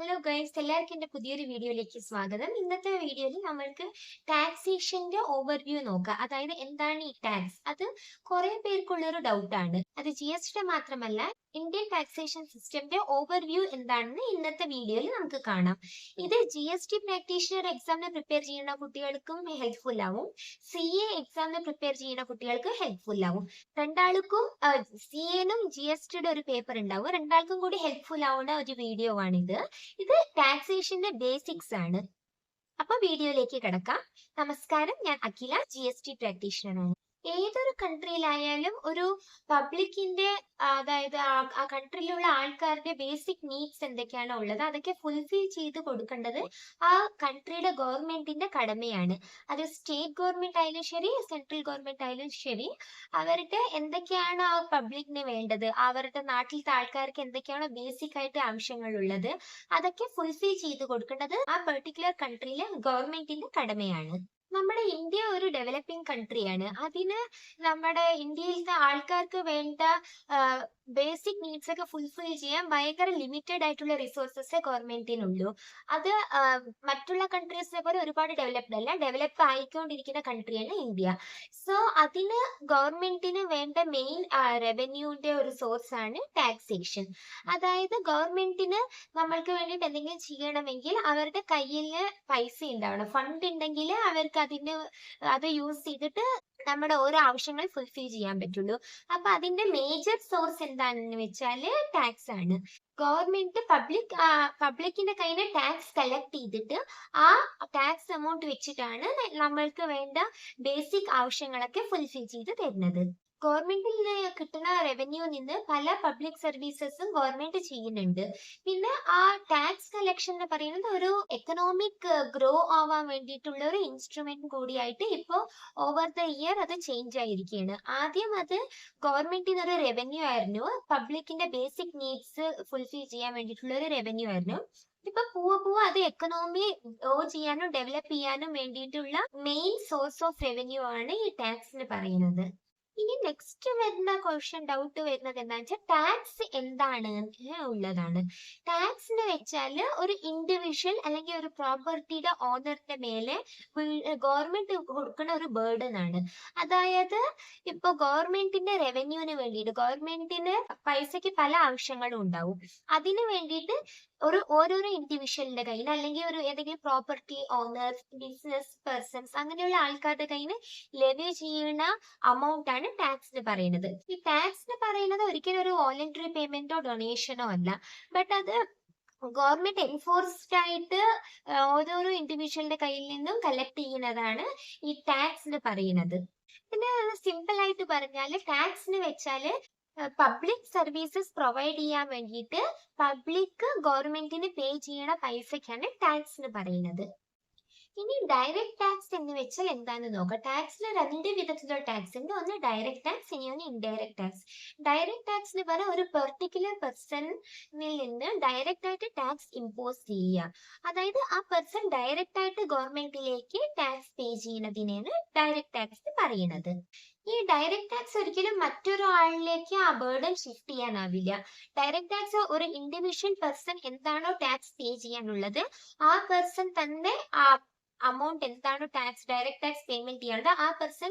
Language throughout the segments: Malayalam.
ഹലോ ഗൈസ്, എല്ലാവർക്കും എൻ്റെ പുതിയൊരു വീഡിയോയിലേക്ക് സ്വാഗതം. ഇന്നത്തെ വീഡിയോയിൽ നമ്മൾക്ക് ടാക്സേഷന്റെ ഓവർവ്യൂ നോക്കാം. അതായത് എന്താണ് ഈ ടാക്സ്? അത് കുറെ പേർക്കുള്ളൊരു ഡൗട്ടാണ്. അത് GST മാത്രമല്ല, ഇന്ത്യൻ ടാക്സേഷൻ സിസ്റ്റത്തിന്റെ ഓവർവ്യൂ എന്താണെന്ന് ഇന്നത്തെ വീഡിയോയിൽ നമുക്ക് കാണാം. ഇത് GST പ്രാക്ടീഷണർ എക്സാമിന് പ്രിപ്പയർ ചെയ്യുന്ന കുട്ടികൾക്കും ഹെൽപ്ഫുൾ ആവും, CA എക്സാമിന് പ്രിപ്പയർ ചെയ്യുന്ന കുട്ടികൾക്ക് ഹെൽപ്ഫുൾ ആവും. രണ്ടാൾക്കും CA-നും GSTയുടെ ഒരു പേപ്പർ ഉണ്ടാവും. രണ്ടാൾക്കും കൂടി ഹെൽപ്ഫുൾ ആവുന്ന ഒരു വീഡിയോ ആണിത്. ഇത് ടാക്സേഷന്റെ ബേസിക്സ് ആണ്. അപ്പൊ വീഡിയോയിലേക്ക് കിടക്കാം. നമസ്കാരം, ഞാൻ അഖില, GST പ്രാക്ടീഷണർ ആണ്. ഏതൊരു കൺട്രിയിലായാലും ഒരു പബ്ലിക്കിന്റെ അതായത് ആ കൺട്രിയിലുള്ള ആൾക്കാരുടെ ബേസിക് നീഡ്സ് എന്തൊക്കെയാണോ ഉള്ളത് അതൊക്കെ ഫുൾഫിൽ ചെയ്ത് കൊടുക്കേണ്ടത് ആ കൺട്രിയുടെ ഗവൺമെന്റിന്റെ കടമയാണ്. അത് സ്റ്റേറ്റ് ഗവൺമെന്റ് ആയാലും ശരി, സെൻട്രൽ ഗവൺമെന്റ് ആയാലും ശരി, അവരുടെ എന്തൊക്കെയാണോ ആ പബ്ലിക്കിന് വേണ്ടത്, അവരുടെ നാട്ടിലത്തെ ആൾക്കാർക്ക് എന്തൊക്കെയാണോ ബേസിക് ആയിട്ട് ആവശ്യങ്ങളുള്ളത് അതൊക്കെ ഫുൾഫിൽ ചെയ്ത് കൊടുക്കേണ്ടത് ആ പെർട്ടിക്കുലർ കൺട്രിയിലെ ഗവൺമെന്റിന്റെ കടമയാണ്. നമ്മുടെ ഇന്ത്യ ഒരു ഡെവലപ്പിംഗ് കൺട്രിയാണ്. അതിന് നമ്മുടെ ഇന്ത്യയിലത്തെ ആൾക്കാർക്ക് വേണ്ട ബേസിക് നീഡ്സ് ഒക്കെ ഫുൾഫിൽ ചെയ്യാൻ ഭയങ്കര ലിമിറ്റഡ് ആയിട്ടുള്ള റിസോഴ്സസ് ഗവൺമെന്റിനുള്ളൂ. അത് മറ്റുള്ള കൺട്രീസിനെ പോലെ ഒരുപാട് ഡെവലപ്ഡ് അല്ല, ഡെവലപ്പ് ആയിക്കൊണ്ടിരിക്കുന്ന കൺട്രിയാണ് ഇന്ത്യ. സോ അതിന് ഗവൺമെന്റിന് വേണ്ട മെയിൻ റവന്യൂന്റെ ഒരു സോഴ്സ് ആണ് ടാക്സേഷൻ. അതായത് ഗവൺമെന്റിന് നമ്മൾക്ക് വേണ്ടിയിട്ട് എന്തെങ്കിലും ചെയ്യണമെങ്കിൽ അവരുടെ കയ്യിൽ പൈസ ഉണ്ടാവണം, ഫണ്ട് ഉണ്ടെങ്കിൽ അവർക്ക് അത് യൂസ് ചെയ്തിട്ട് നമ്മുടെ ഓരോ ആവശ്യങ്ങൾ ഫുൾഫിൽ ചെയ്യാൻ പറ്റുള്ളൂ. അപ്പൊ അതിന്റെ മേജർ സോഴ്സ് എന്താണെന്ന് വെച്ചാല് ടാക്സ് ആണ്. ഗവൺമെന്റ് പബ്ലിക്കിന്റെ കയ്യിൽ നിന്ന് ടാക്സ് കളക്ട് ചെയ്തിട്ട് ആ ടാക്സ് എമൗണ്ട് വെച്ചിട്ടാണ് നമ്മൾക്ക് വേണ്ട ബേസിക് ആവശ്യങ്ങളൊക്കെ ഫുൾഫിൽ ചെയ്ത് തരുന്നത്. ഗവൺമെന്റിൽ നിന്ന് കിട്ടുന്ന റവന്യൂ നിന്ന് പല പബ്ലിക് സർവീസസും ഗവൺമെന്റ് ചെയ്യുന്നുണ്ട്. പിന്നെ ആ ടാക്സ് കളക്ഷൻ എന്ന് പറയുന്നത് ഒരു എക്കണോമിക് ഗ്രോ ആവാൻ വേണ്ടിയിട്ടുള്ള ഒരു ഇൻസ്ട്രുമെന്റ് കൂടിയായിട്ട് ഇപ്പോ ഓവർ ദ ഇയർ അത് ചേഞ്ച് ആയിരിക്കുകയാണ്. ആദ്യം അത് ഗവൺമെന്റിന് ഒരു റവന്യൂ ആയിരുന്നു, പബ്ലിക്കിന്റെ ബേസിക് നീഡ്സ് ഫുൾഫിൽ ചെയ്യാൻ വേണ്ടിയിട്ടുള്ള ഒരു റവന്യൂ ആയിരുന്നു. ഇപ്പൊ പോവാ അത് എക്കണോമി ഗ്രോ ചെയ്യാനും ഡെവലപ്പ് ചെയ്യാനും വേണ്ടിയിട്ടുള്ള മെയിൻ സോഴ്സ് ഓഫ് റവന്യൂ ആണ് ഈ ടാക്സ് എന്ന് പറയുന്നത്. ഇനി നെക്സ്റ്റ് വരുന്ന ക്വസ്റ്റ്യൻ ഡൗട്ട് വരുന്നത് എന്താണെന്ന് വെച്ചാൽ ടാക്സ് എന്താണ് ഉള്ളതാണ്. ടാക്സ് എന്ന് വെച്ചാല് ഒരു ഇൻഡിവിജ്വൽ അല്ലെങ്കിൽ ഒരു പ്രോപ്പർട്ടിയുടെ ഓണറിന്റെ മേലെ ഗവൺമെന്റ് കൊടുക്കുന്ന ഒരു ബേർഡൻ ആണ്. അതായത് ഇപ്പൊ ഗവൺമെന്റിന്റെ റവന്യൂവിന് വേണ്ടിയിട്ട് ഗവൺമെന്റിന് പൈസക്ക് പല ആവശ്യങ്ങളും ഉണ്ടാവും. അതിന് വേണ്ടിയിട്ട് ഓരോരോ ഇൻഡിവിജ്വലിന്റെ കയ്യിൽ അല്ലെങ്കിൽ ഒരു ഏതെങ്കിലും പ്രോപ്പർട്ടി ഓണേഴ്സ്, ബിസിനസ് പേഴ്സൺസ് അങ്ങനെയുള്ള ആൾക്കാരുടെ കയ്യിൽ ലെവി ചെയ്യുന്ന amount ആണ് ടാക്സ് എന്ന് പറയുന്നത്. ഈ ടാക്സ് എന്ന് പറയുന്നത് ഒരിക്കലും ഒരു വോളണ്ടറി പേയ്മെന്റോ ഡൊണേഷനോ അല്ല, ബട്ട് അത് ഗവൺമെന്റ് എൻഫോഴ്സ്ഡ് ആയിട്ട് ഓരോരോ ഇൻഡിവിജ്വലിന്റെ കയ്യിൽ നിന്നും കളക്ട് ചെയ്യുന്നതാണ് ഈ ടാക്സ് എന്ന് പറയുന്നത്. പിന്നെ സിമ്പിൾ ആയിട്ട് പറഞ്ഞാല് ടാക്സ് എന്ന് വെച്ചാല് പബ്ലിക് സർവീസസ് പ്രൊവൈഡ് ചെയ്യാൻ വേണ്ടിയിട്ട് പബ്ലിക് ഗവൺമെന്റിന് പേ ചെയ്യണ പൈസക്കാണ് ടാക്സ് എന്ന് പറയുന്നത്. ഇനി ഡയറക്റ്റ് ടാക്സ് എന്ന് വെച്ചാൽ എന്താണെന്ന് നോക്കാം. ടാക്സിൽ രണ്ട് വിധത്തിലുള്ള ടാക്സ് ഉണ്ട്. ഒന്ന് ഡയറക്റ്റ് ടാക്സ്, ഇനി ഒന്ന് ഇൻഡയറക്റ്റ് ടാക്സ്. ഡയറക്റ്റ് ടാക്സ് എന്ന് പറഞ്ഞാൽ ഒരു പെർട്ടിക്കുലർ പേഴ്സണിൽ നിന്ന് ഡയറക്റ്റ് ആയിട്ട് ടാക്സ് ഇമ്പോസ് ചെയ്യുക. അതായത് ആ പേഴ്സൺ ഡയറക്റ്റ് ആയിട്ട് ഗവൺമെന്റിലേക്ക് ടാക്സ് പേ ചെയ്യുന്നതിനാണ് ഡയറക്റ്റ് ടാക്സ് പറയുന്നത്. ഈ ഡയറക്റ്റ് ടാക്സ് ഒരിക്കലും മറ്റൊരാളിലേക്ക് ആ ബേർഡൻ ഷിഫ്റ്റ് ചെയ്യാനാവില്ല. ഡയറക്റ്റ് ടാക്സ് ഒരു ഇൻഡിവിജ്വൽ പേഴ്സൺ എന്താണോ ടാക്സ് പേ ചെയ്യാനുള്ളത് ആ പേഴ്സൺ തന്നെ ആ amount എന്താണോ ടാക്സ് ഡയറക്റ്റ് ടാക്സ് പേയ്മെന്റ് ചെയ്യണത് ആ പേഴ്സൺ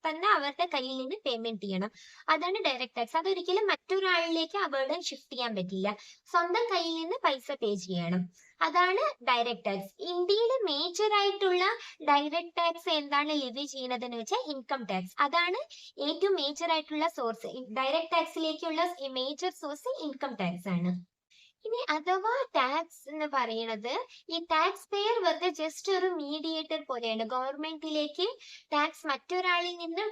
തന്നെ അവരുടെ കയ്യിൽ നിന്ന് പേയ്മെന്റ് ചെയ്യണം. അതാണ് ഡയറക്റ്റ് ടാക്സ്. അതൊരിക്കലും മറ്റൊരാളിലേക്ക് ആ ബേർഡൻ ഷിഫ്റ്റ് ചെയ്യാൻ പറ്റില്ല, സ്വന്തം കയ്യിൽ നിന്ന് പൈസ പേ ചെയ്യണം. അതാണ് ഡയറക്റ്റ് ടാക്സ്. ഇന്ത്യയിൽ മേജർ ആയിട്ടുള്ള ഡയറക്റ്റ് ടാക്സ് എന്താണ് ലെവി ചെയ്യുന്നത് എന്ന് വെച്ചാൽ ഇൻകം ടാക്സ്. അതാണ് ഏറ്റവും മേജർ ആയിട്ടുള്ള സോഴ്സ്. ഡയറക്റ്റ് ടാക്സിലേക്കുള്ള മേജർ സോഴ്സ് ഇൻകം ടാക്സ് ആണ്. ഇനി അഥവാ ടാക്സ് എന്ന് പറയുന്നത് ഈ ടാക്സ് പെയർ വെറുതെ ജസ്റ്റ് ഒരു മീഡിയേറ്റർ പോലെയാണ്. ഗവൺമെന്റിലേക്ക് ടാക്സ് മറ്റൊരാളിൽ നിന്ന്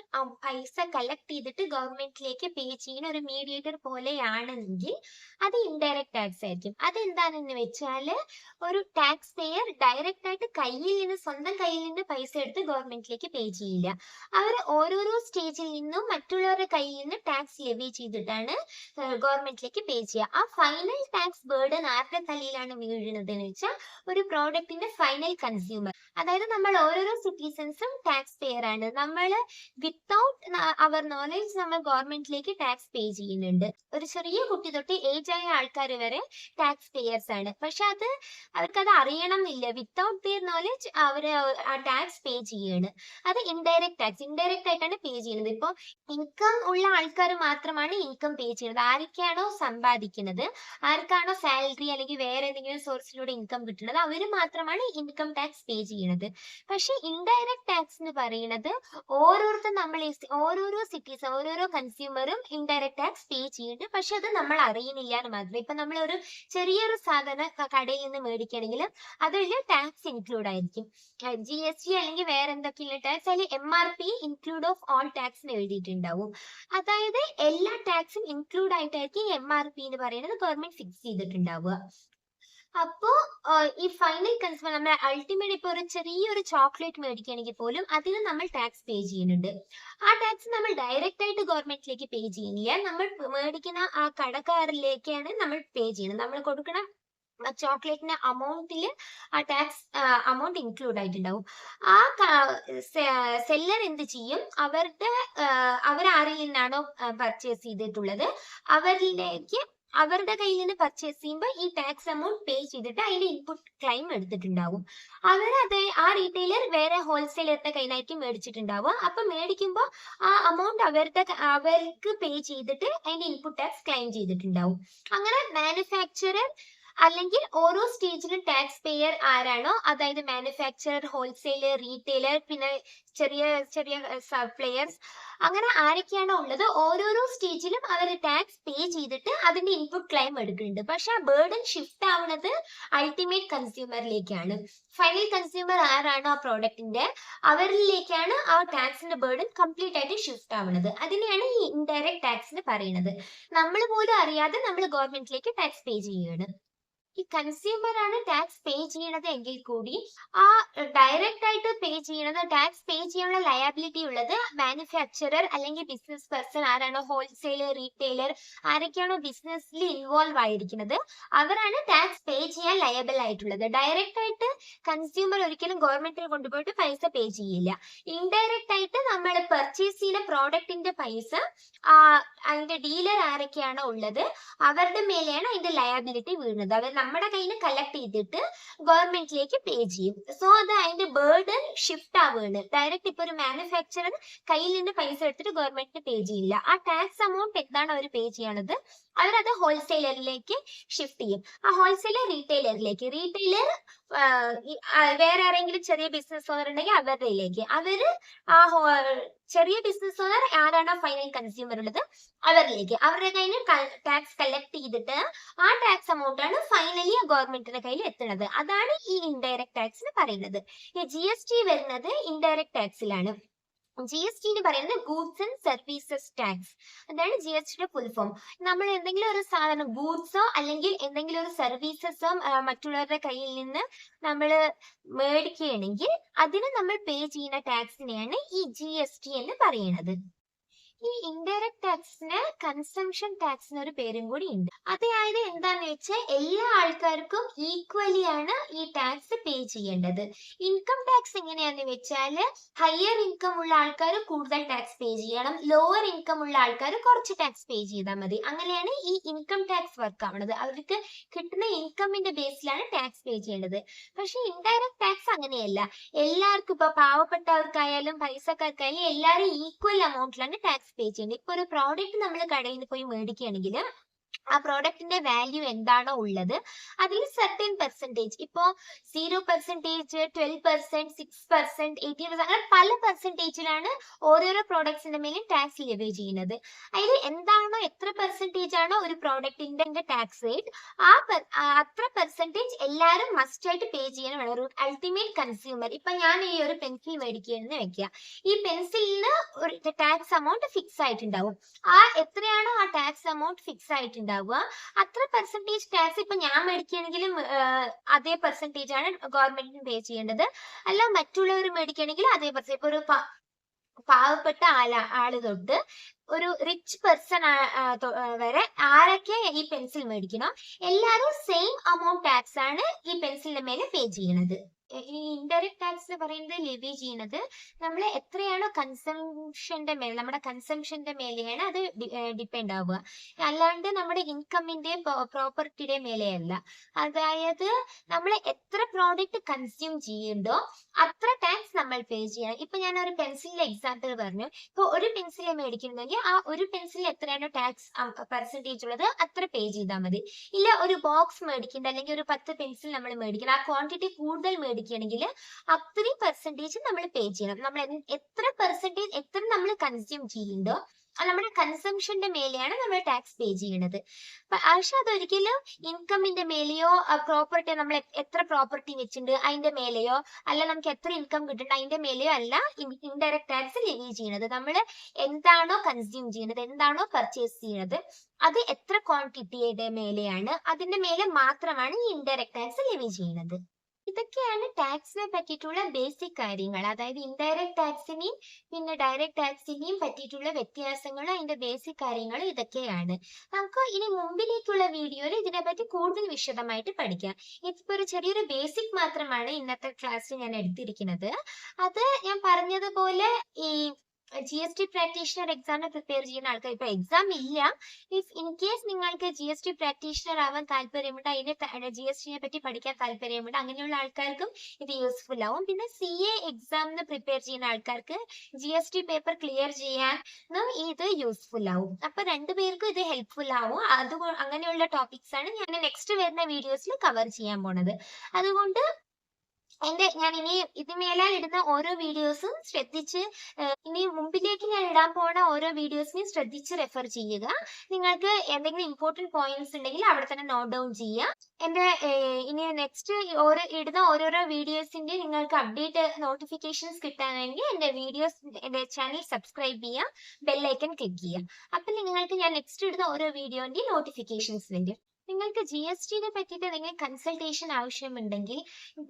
പൈസ കളക്ട് ചെയ്തിട്ട് ഗവൺമെന്റിലേക്ക് പേ ചെയ്യുന്ന ഒരു മീഡിയേറ്റർ പോലെയാണെങ്കിൽ അത് ഇൻഡയറക്റ്റ് ടാക്സ് ആയിരിക്കും. അതെന്താണെന്ന് വെച്ചാല് ഒരു ടാക്സ് പെയർ ഡയറക്റ്റ് ആയിട്ട് സ്വന്തം കയ്യിൽ നിന്ന് പൈസ എടുത്ത് ഗവൺമെന്റിലേക്ക് പേ ചെയ്യില്ല. അവർ ഓരോരോ സ്റ്റേജിൽ നിന്നും മറ്റുള്ളവരുടെ കയ്യിൽ നിന്ന് ടാക്സ് ലെവി ചെയ്തിട്ടാണ് ഗവൺമെന്റിലേക്ക് പേ ചെയ്യുക. ആ ഫൈനൽ ടാക്സ് ടാക്സ് ബേർഡൻ ആരുടെ തലയിലാണ് വീഴുന്നത് എന്ന് വെച്ചാൽ ഒരു പ്രോഡക്റ്റിന്റെ ഫൈനൽ കൺസ്യൂമർ. അതായത് നമ്മൾ ഓരോരോ സിറ്റിസൺസും ടാക്സ് പെയർ ആണ്. നമ്മൾ വിത്തൗട്ട് അവർ നോളേജ് നമ്മൾ ഗവൺമെന്റിലേക്ക് ടാക്സ് പേ ചെയ്യുന്നുണ്ട്. ഒരു ചെറിയ കുട്ടി തൊട്ട് ഏജ് ആയ ആൾക്കാർ വരെ ടാക്സ് പേയേഴ്സ് ആണ്. പക്ഷെ അവർക്കത് അറിയണം എന്നില്ല. വിത്തൗട്ട് ദിയർ നോളേജ് അവര് ആ ടാക്സ് പേ ചെയ്യാണ്. അത് ഇൻഡയറക്റ്റ് ടാക്സ്. ഇൻഡയറക്റ്റ് ആയിട്ടാണ് പേ ചെയ്യുന്നത്. ഇപ്പൊ ഇൻകം ഉള്ള ആൾക്കാർ മാത്രമാണ് ഇൻകം പേ ചെയ്യുന്നത്. ആരൊക്കെയാണോ സമ്പാദിക്കുന്നത്, ആർക്കാണോ സാലറി അല്ലെങ്കിൽ വേറെ എന്തെങ്കിലും സോഴ്സിലൂടെ ഇൻകം കിട്ടുന്നത്, അവര് മാത്രമാണ് ഇൻകം ടാക്സ് പേ ചെയ്യുന്നത്. പക്ഷെ ഇൻഡയറക്റ്റ് ടാക്സ് എന്ന് പറയുന്നത് ഓരോരോ സിറ്റീസ് ഓരോരോ കൺസ്യൂമറും ഇൻഡയറക്റ്റ് ടാക്സ് പേ ചെയ്യുന്നുണ്ട്. പക്ഷെ അത് നമ്മൾ അറിയുന്നില്ല എന്ന് മാത്രം. ഇപ്പൊ നമ്മൾ ഒരു ചെറിയൊരു സാധനം കടയിൽ നിന്ന് മേടിക്കണമെങ്കിൽ അതിൽ ടാക്സ് ഇൻക്ലൂഡ് ആയിരിക്കും. GST അല്ലെങ്കിൽ വേറെ എന്തൊക്കെയുള്ള ടാക്സ്, അതിൽ MRP include of all tax എന്ന് എഴുതിയിട്ടുണ്ടാവും. അതായത് എല്ലാ ടാക്സും ഇൻക്ലൂഡ് ആയിട്ടായിരിക്കും MRP എന്ന് പറയുന്നത് ഗവൺമെന്റ് ഫിക്സ് ചെയ്തിട്ടുണ്ടാവുക. അപ്പോ ഈ ഫൈനൽ കൺസ്യൂമർ നമ്മൾ അൾട്ടിമേറ്റ് ഇപ്പൊ ഒരു ചെറിയൊരു ചോക്ലേറ്റ് മേടിക്കുകയാണെങ്കിൽ പോലും അതിന് നമ്മൾ ടാക്സ് പേ ചെയ്യുന്നുണ്ട്. ആ ടാക്സ് നമ്മൾ ഡയറക്റ്റ് ആയിട്ട് ഗവൺമെന്റിലേക്ക് പേ ചെയ്യുന്നില്ല. നമ്മൾ മേടിക്കുന്ന ആ കടക്കാരിലേക്കാണ് നമ്മൾ പേ ചെയ്യുന്നത്. നമ്മൾ കൊടുക്കുന്ന ചോക്ലേറ്റിന്റെ അമൗണ്ടിൽ ആ ടാക്സ് അമൗണ്ട് ഇൻക്ലൂഡ് ആയിട്ടുണ്ടാവും. ആ സെല്ലർ എന്ത് ചെയ്യും, അവരാരിൽ നിന്നാണോ പർച്ചേസ് ചെയ്തിട്ടുള്ളത് അവരുടെ കയ്യിൽ നിന്ന് പർച്ചേസ് ചെയ്യുമ്പോൾ ഈ ടാക്സ് എമൗണ്ട് പേ ചെയ്തിട്ട് അതിന്റെ ഇൻപുട്ട് ക്ലെയിം എടുത്തിട്ടുണ്ടാവും. ആ റീറ്റെയിലർ വേറെ ഹോൾസെയിലറുടെ കയ്യിലായിരിക്കും മേടിച്ചിട്ടുണ്ടാവുക. അപ്പൊ മേടിക്കുമ്പോൾ ആ അമൗണ്ട് അവർക്ക് പേ ചെയ്തിട്ട് അതിന്റെ ഇൻപുട്ട് ടാക്സ് ക്ലെയിം ചെയ്തിട്ടുണ്ടാവും. അങ്ങനെ മാനുഫാക്ചറർ അല്ലെങ്കിൽ ഓരോ സ്റ്റേജിലും ടാക്സ് പേയർ ആരാണോ, അതായത് മാനുഫാക്ചറർ, ഹോൾസെയിലർ, റീറ്റെയിലർ, പിന്നെ ചെറിയ ചെറിയ സപ്ലയേഴ്സ്, അങ്ങനെ ആരൊക്കെയാണോ ഉള്ളത് ഓരോരോ സ്റ്റേജിലും അവർ ടാക്സ് പേ ചെയ്തിട്ട് അതിന്റെ ഇൻപുട്ട് ക്ലെയിം എടുക്കുന്നുണ്ട്. പക്ഷെ ആ ബേർഡൻ ഷിഫ്റ്റ് ആവുന്നത് അൾട്ടിമേറ്റ് കൺസ്യൂമറിലേക്കാണ്. ഫൈനൽ കൺസ്യൂമർ ആരാണോ ആ പ്രോഡക്റ്റിന്റെ, അവരിലേക്കാണ് ആ ടാക്സിന്റെ ബേർഡൻ കംപ്ലീറ്റ് ആയിട്ട് ഷിഫ്റ്റ് ആവുന്നത്. അതിനെയാണ് ഈ ഇൻഡയറക്റ്റ് ടാക്സ് എന്ന് പറയുന്നത്. നമ്മൾ പോലും അറിയാതെ നമ്മൾ ഗവൺമെന്റിലേക്ക് ടാക്സ് പേ ചെയ്യുകയാണ്. ഈ കൺസ്യൂമർ ആണ് ടാക്സ് പേ ചെയ്യണത് എങ്കിൽ കൂടി ആ ഡയറക്റ്റ് ആയിട്ട് ടാക്സ് പേ ചെയ്യാനുള്ള ലയബിലിറ്റി ഉള്ളത് മാനുഫാക്ചറർ അല്ലെങ്കിൽ ബിസിനസ് പേഴ്സൺ ആരാണോ, ഹോൾസെയിലർ, റീറ്റെയിലർ, ആരൊക്കെയാണോ ബിസിനസ്സിൽ ഇൻവോൾവ് ആയിരിക്കുന്നത് അവരാണ് ടാക്സ് പേ ചെയ്യാൻ ലയബിൾ ആയിട്ടുള്ളത്. ഡയറക്റ്റ് ആയിട്ട് കൺസ്യൂമർ ഒരിക്കലും ഗവൺമെന്റിൽ കൊണ്ടുപോയിട്ട് പൈസ പേ ചെയ്യില്ല. ഇൻഡയറക്റ്റ് ആയിട്ട് നമ്മൾ പർച്ചേസ് ചെയ്യുന്ന പ്രോഡക്റ്റിന്റെ പൈസ അതിന്റെ ഡീലർ ആരൊക്കെയാണോ ഉള്ളത് അവരുടെ മേലെയാണ് അതിന്റെ ലയബിലിറ്റി വീഴുന്നത്. അവർ നമ്മുടെ കയ്യിൽ നിന്ന് കളക്ട് ചെയ്തിട്ട് ഗവൺമെന്റിലേക്ക് പേ ചെയ്യും. സോ അത് അതിന്റെ ബേർഡൻ ഷിഫ്റ്റ് ആവുകയാണ്. ഡയറക്റ്റ് ഇപ്പൊ ഒരു മാനുഫാക്ചറർ കയ്യിൽ നിന്ന് പൈസ എടുത്തിട്ട് ഗവൺമെന്റിന് പേ ചെയ്യില്ല. ആ ടാക്സ് എമൗണ്ട് എന്താണ് അവർ പേ ചെയ്യണത്, അവരത് ഹോൾസെയിലറിലേക്ക് ഷിഫ്റ്റ് ചെയ്യും. ആ ഹോൾസെയിലർ റീറ്റെയിലറിലേക്ക്, റീറ്റെയിലർ വേറെ ആരെങ്കിലും ചെറിയ ബിസിനസ് ഓണർ ഉണ്ടെങ്കിൽ അവരിലേക്ക്, ചെറിയ ബിസിനസ് ഓണർ ആരാണോ ഫൈനൽ കൺസ്യൂമർ ഉള്ളത് അവരിലേക്ക്, അവരുടെ കയ്യിൽ ടാക്സ് കളക്ട് ചെയ്തിട്ട് ആ ടാക്സ് എമൗണ്ട് ആണ് ഫൈനലി ഗവൺമെന്റിന്റെ കയ്യിൽ എത്തുന്നത്. അതാണ് ഈ ഇൻഡയറക്റ്റ് ടാക്സ് എന്ന് പറയുന്നത്. ഈ GST വരുന്നത് ഇൻഡയറക്റ്റ് ടാക്സിലാണ്. GST എന്ന് പറയുന്നത് ഗൂഡ്സ് ആൻഡ് സർവീസസ് ടാക്സ്. അതാണ് GSTയുടെ ഫുൾ ഫോം. നമ്മൾ എന്തെങ്കിലും ഒരു സാധനം ഗൂഡ്സോ അല്ലെങ്കിൽ എന്തെങ്കിലും ഒരു സർവീസസോ മറ്റുള്ളവരുടെ കയ്യിൽ നിന്ന് നമ്മൾ മേടിക്കുകയാണെങ്കിൽ അതിന് നമ്മൾ പേ ചെയ്യുന്ന ടാക്സിനെയാണ് ഈ GST എന്ന് പറയുന്നത്. ഈ ഇൻഡയറക്റ്റ് ടാക്സിന് കൺസംഷൻ ടാക്സ് എന്നൊരു പേരും കൂടി ഉണ്ട്. അതായത് എന്താന്ന് വെച്ചാൽ എല്ലാ ആൾക്കാർക്കും ഈക്വലി ആണ് ഈ ടാക്സ് പേ ചെയ്യേണ്ടത്. ഇൻകം ടാക്സ് എങ്ങനെയാന്ന് വെച്ചാൽ ഹയർ ഇൻകം ഉള്ള ആൾക്കാർ കൂടുതൽ ടാക്സ് പേ ചെയ്യണം, ലോവർ ഇൻകം ഉള്ള ആൾക്കാർ കുറച്ച് ടാക്സ് പേ ചെയ്താൽ മതി. അങ്ങനെയാണ് ഈ ഇൻകം ടാക്സ് വർക്ക് ആവുന്നത്. അവർക്ക് കിട്ടുന്ന ഇൻകമിന്റെ ബേസിലാണ് ടാക്സ് പേ ചെയ്യേണ്ടത്. പക്ഷെ ഇൻഡയറക്റ്റ് ടാക്സ് അങ്ങനെയല്ല. എല്ലാവർക്കും ഇപ്പൊ പാവപ്പെട്ടവർക്കായാലും പൈസക്കാർക്കായാലും എല്ലാവരും ഈക്വൽ എമൗണ്ടിലാണ് ടാക്സ് പേ ചെയ്യേണ്ടത്. ഇപ്പൊ ഒരു പ്രോഡക്റ്റ് നമ്മൾ കടയിൽ നിന്ന് പോയി മേടിക്കുകയാണെങ്കിൽ ആ പ്രോഡക്റ്റിന്റെ വാല്യൂ എന്താണോ ഉള്ളത് അതിൽ സർട്ടൻ പെർസെന്റേജ്, ഇപ്പോ 0%, 12%, 6%, 18%, അങ്ങനെ പല പെർസെന്റേജിലാണ് ഓരോരോ പ്രോഡക്ട്സിന്റെ മേലും ടാക്സ് ലെവി ചെയ്യുന്നത്. അതിൽ എന്താണോ എത്ര പെർസെന്റേജ് ആണോ ഒരു പ്രോഡക്റ്റിന്റെ ടാക്സ് റേറ്റ് അത്ര പെർസെന്റേജ് എല്ലാവരും മസ്റ്റ് ആയിട്ട് പേ ചെയ്യണം. ഒരു അൾട്ടിമേറ്റ് കൺസ്യൂമർ, ഇപ്പൊ ഞാൻ ഈ ഒരു പെൻസിൽ മേടിക്കുകയെന്ന് വെക്കുക, ഈ പെൻസിലിന് ഒരു ടാക്സ് എമൗണ്ട് ഫിക്സ് ആയിട്ടുണ്ടാവും. എത്രയാണോ ആ ടാക്സ് എമൗണ്ട് ഫിക്സ് ആയിട്ടുണ്ടാവും അത്ര പെർസെന്റേജ് ടാക്സ് ഇപ്പൊ ഞാൻ മേടിക്കുകയാണെങ്കിലും അതേ പെർസെന്റേജ് ആണ് ഗവൺമെന്റിന് പേ ചെയ്യേണ്ടത്. അല്ല മറ്റുള്ളവർ മേടിക്കുകയാണെങ്കിൽ അതേ പെർസെന്റ്. ഇപ്പൊ ഒരു പാവപ്പെട്ട ആള് തൊട്ട് ഒരു റിച്ച് പേഴ്സൺ വരെ ആരൊക്കെ ഈ പെൻസിൽ മേടിക്കണോ എല്ലാരും സെയിം എമൗണ്ട് ടാക്സ് ആണ് ഈ പെൻസിലിന്റെ മേലെ പേ ചെയ്യണത്. ഈ ഇൻഡയറക്ട് ടാക്സ് എന്ന് പറയുന്നത് ലെവി ചെയ്യുന്നത് നമ്മൾ എത്രയാണോ കൺസംഷന്റെ മേലെ, നമ്മുടെ കൺസംഷന്റെ മേലെയാണ് അത് ഡിപ്പെൻഡ് ആവുക, അല്ലാണ്ട് നമ്മുടെ ഇൻകമിന്റെ പ്രോപ്പർട്ടിയുടെ മേലെയല്ല. അതായത് നമ്മൾ എത്ര പ്രോഡക്റ്റ് കൺസ്യൂം ചെയ്യുന്നുണ്ടോ അത്ര ടാക്സ് നമ്മൾ പേ ചെയ്യണം. ഇപ്പൊ ഞാൻ ഒരു പെൻസിലിന്റെ എക്സാമ്പിൾ പറഞ്ഞു. ഇപ്പൊ ഒരു പെൻസിൽ മേടിക്കുന്നുണ്ടെങ്കിൽ ആ ഒരു പെൻസിലിൽ എത്രയാണോ ടാക്സ് പെർസെന്റേജ് ഉള്ളത് അത്ര പേ ചെയ്താൽ മതി. ഇല്ല ഒരു ബോക്സ് മേടിക്കുന്നുണ്ട് അല്ലെങ്കിൽ ഒരു 10 പെൻസിൽ നമ്മൾ മേടിക്കണം, ആ ക്വാണ്ടിറ്റി കൂടുതൽ മേടിക്കുകയാണെങ്കിൽ അത്രയും പെർസെന്റേജ് നമ്മൾ പേ ചെയ്യണം. നമ്മൾ എത്ര പെർസെന്റേജ് എത്ര നമ്മൾ കൺസ്യൂം ചെയ്യുന്നുണ്ടോ നമ്മുടെ കൺസംഷന്റെ മേലെയാണ് നമ്മൾ ടാക്സ് പേ ചെയ്യുന്നത്. പക്ഷെ അതൊരിക്കലും ഇൻകമിന്റെ മേലെയോ പ്രോപ്പർട്ടി നമ്മൾ എത്ര പ്രോപ്പർട്ടി വെച്ചിട്ടുണ്ട് അതിന്റെ മേലെയോ അല്ല നമുക്ക് എത്ര ഇൻകം കിട്ടുന്നുണ്ട് അതിന്റെ മേലെയോ അല്ല ഇൻഡയറക്ട് ടാക്സ് ലെവി ചെയ്യുന്നത്. നമ്മൾ എന്താണോ കൺസ്യൂം ചെയ്യുന്നത്, എന്താണോ പർച്ചേസ് ചെയ്യുന്നത് അത് എത്ര ക്വാണ്ടിറ്റിയുടെ മേലെയാണ്, അതിന്റെ മേലെ മാത്രമാണ് ഈ ഇൻഡയറക്ട് ടാക്സ് ലെവി ചെയ്യുന്നത്. ഇതൊക്കെയാണ് ടാക്സിനെ പറ്റിയിട്ടുള്ള ബേസിക് കാര്യങ്ങൾ. അതായത് ഇൻഡയറക്ട് ടാക്സിനെയും പിന്നെ ഡയറക്ട് ടാക്സിനെയും പറ്റിയിട്ടുള്ള വ്യത്യാസങ്ങളും അതിന്റെ ബേസിക് കാര്യങ്ങളും ഇതൊക്കെയാണ്. നമുക്ക് ഇനി മുമ്പിലേക്കുള്ള വീഡിയോയിൽ ഇതിനെപ്പറ്റി കൂടുതൽ വിശദമായിട്ട് പഠിക്കാം. ഇതിപ്പോ ഒരു ചെറിയൊരു ബേസിക് മാത്രമാണ് ഇന്നത്തെ ക്ലാസ്സിൽ ഞാൻ എടുത്തിരിക്കുന്നത്. അത് ഞാൻ പറഞ്ഞതുപോലെ ഈ GST പ്രാക്ടീഷണർ എക്സാമിന് പ്രിപ്പയർ ചെയ്യുന്ന ആൾക്കാർ, ഇപ്പൊ എക്സാം ഇല്ല, ഇഫ് ഇൻ കേസ് നിങ്ങൾക്ക് GST പ്രാക്ടീഷണർ ആവാൻ താല്പര്യമുണ്ട്, അതിന്റെ GST പറ്റി പഠിക്കാൻ താല്പര്യമുണ്ട്, അങ്ങനെയുള്ള ആൾക്കാർക്കും ഇത് യൂസ്ഫുൾ ആവും. പിന്നെ CA എക്സാമിന് പ്രിപ്പയർ ചെയ്യുന്ന ആൾക്കാർക്ക് GST പേപ്പർ ക്ലിയർ ചെയ്യാനും ഇത് യൂസ്ഫുൾ ആവും. അപ്പൊ രണ്ടുപേർക്കും ഇത് ഹെൽപ്ഫുൾ ആവും. അങ്ങനെയുള്ള ടോപ്പിക്സ് ആണ് ഞാൻ നെക്സ്റ്റ് വരുന്ന വീഡിയോസിൽ കവർ ചെയ്യാൻ പോണത്. അതുകൊണ്ട് ഞാൻ ഇനി ഇതിന്മേലാൽ ഇടുന്ന ഓരോ വീഡിയോസും ശ്രദ്ധിച്ച് ഇനി മുമ്പിലേക്ക് ഞാൻ ഇടാൻ പോണ ഓരോ വീഡിയോസിനെയും ശ്രദ്ധിച്ച് റെഫർ ചെയ്യുക. നിങ്ങൾക്ക് എന്തെങ്കിലും ഇമ്പോർട്ടന്റ് പോയിന്റ്സ് ഉണ്ടെങ്കിൽ അവിടെ തന്നെ നോട്ട് ഡൗൺ ചെയ്യുക. എന്റെ ഇനി നെക്സ്റ്റ് ഇടുന്ന ഓരോരോ വീഡിയോസിന്റെ നിങ്ങൾക്ക് അപ്ഡേറ്റ് നോട്ടിഫിക്കേഷൻസ് കിട്ടാനെങ്കിൽ എന്റെ ചാനൽ സബ്സ്ക്രൈബ് ചെയ്യുക, ബെല്ലൈക്കൺ ക്ലിക്ക് ചെയ്യുക. അപ്പൊ നിങ്ങൾക്ക് ഞാൻ നെക്സ്റ്റ് ഇടുന്ന ഓരോ വീഡിയോന്റെ നോട്ടിഫിക്കേഷൻസ് വരും. നിങ്ങൾക്ക് GSTനെ പറ്റിയിട്ട് എന്തെങ്കിലും കൺസൾട്ടേഷൻ ആവശ്യമുണ്ടെങ്കിൽ,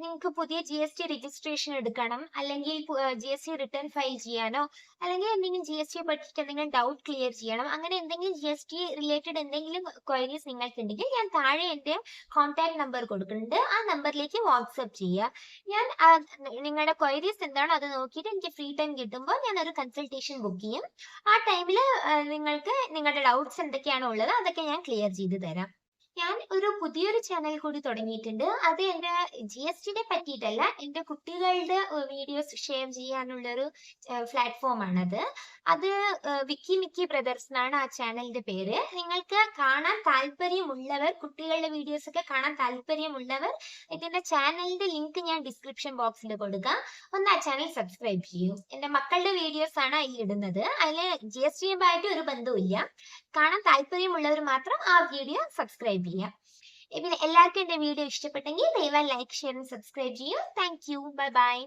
നിങ്ങൾക്ക് പുതിയ GST രജിസ്ട്രേഷൻ എടുക്കണം, അല്ലെങ്കിൽ GST റിട്ടേൺ ഫയൽ ചെയ്യാനോ, അല്ലെങ്കിൽ എന്തെങ്കിലും GSTയെ പറ്റിയിട്ട് എന്തെങ്കിലും ഡൗട്ട് ക്ലിയർ ചെയ്യണം, അങ്ങനെ എന്തെങ്കിലും GST റിലേറ്റഡ് എന്തെങ്കിലും ക്വയറീസ് നിങ്ങൾക്ക് ഉണ്ടെങ്കിൽ ഞാൻ താഴെ എൻ്റെ കോൺടാക്ട് നമ്പർ കൊടുക്കുന്നുണ്ട്, ആ നമ്പറിലേക്ക് വാട്സ്ആപ്പ് ചെയ്യുക. ഞാൻ നിങ്ങളുടെ ക്വയറീസ് എന്താണോ അത് നോക്കിയിട്ട് എനിക്ക് ഫ്രീ ടൈം കിട്ടുമ്പോൾ ഞാൻ ഒരു കൺസൾട്ടേഷൻ ബുക്ക് ചെയ്യും. ആ ടൈമിൽ നിങ്ങൾക്ക് നിങ്ങളുടെ ഡൗട്ട്സ് എന്തൊക്കെയാണോ ഉള്ളത് അതൊക്കെ ഞാൻ ക്ലിയർ ചെയ്ത് തരാം. ഞാൻ ഒരു പുതിയൊരു ചാനൽ കൂടി തുടങ്ങിയിട്ടുണ്ട്. അത് എന്റെ GSTനെ പറ്റിയിട്ടല്ല, എന്റെ കുട്ടികളുടെ വീഡിയോസ് ഷെയർ ചെയ്യാനുള്ളൊരു പ്ലാറ്റ്ഫോം ആണത്. അത് വിക്കി മിക്കി ബ്രദേഴ്സ് എന്നാണ് ആ ചാനലിന്റെ പേര്. നിങ്ങൾക്ക് കാണാൻ താല്പര്യമുള്ളവർ, കുട്ടികളുടെ വീഡിയോസ് ഒക്കെ കാണാൻ താല്പര്യമുള്ളവർ ഇതിന്റെ ചാനലിന്റെ ലിങ്ക് ഞാൻ ഡിസ്ക്രിപ്ഷൻ ബോക്സിൽ കൊടുക്കാം. ഒന്ന് ആ ചാനൽ സബ്സ്ക്രൈബ് ചെയ്യൂ. എന്റെ മക്കളുടെ വീഡിയോസ് ആണ് അതിൽ ഇടുന്നത്. അതിൽ GSTയുമായിട്ട് ഒരു ബന്ധവുമില്ല. കാണാൻ താല്പര്യമുള്ളവർ മാത്രം ആ വീഡിയോ സബ്സ്ക്രൈബ് ചെയ്യാം. പിന്നെ എല്ലാവർക്കും എന്റെ വീഡിയോ ഇഷ്ടപ്പെട്ടെങ്കിൽ ദയവായി ലൈക്ക്, ഷെയർ, സബ്സ്ക്രൈബ് ചെയ്യൂ. Thank you. Bye bye.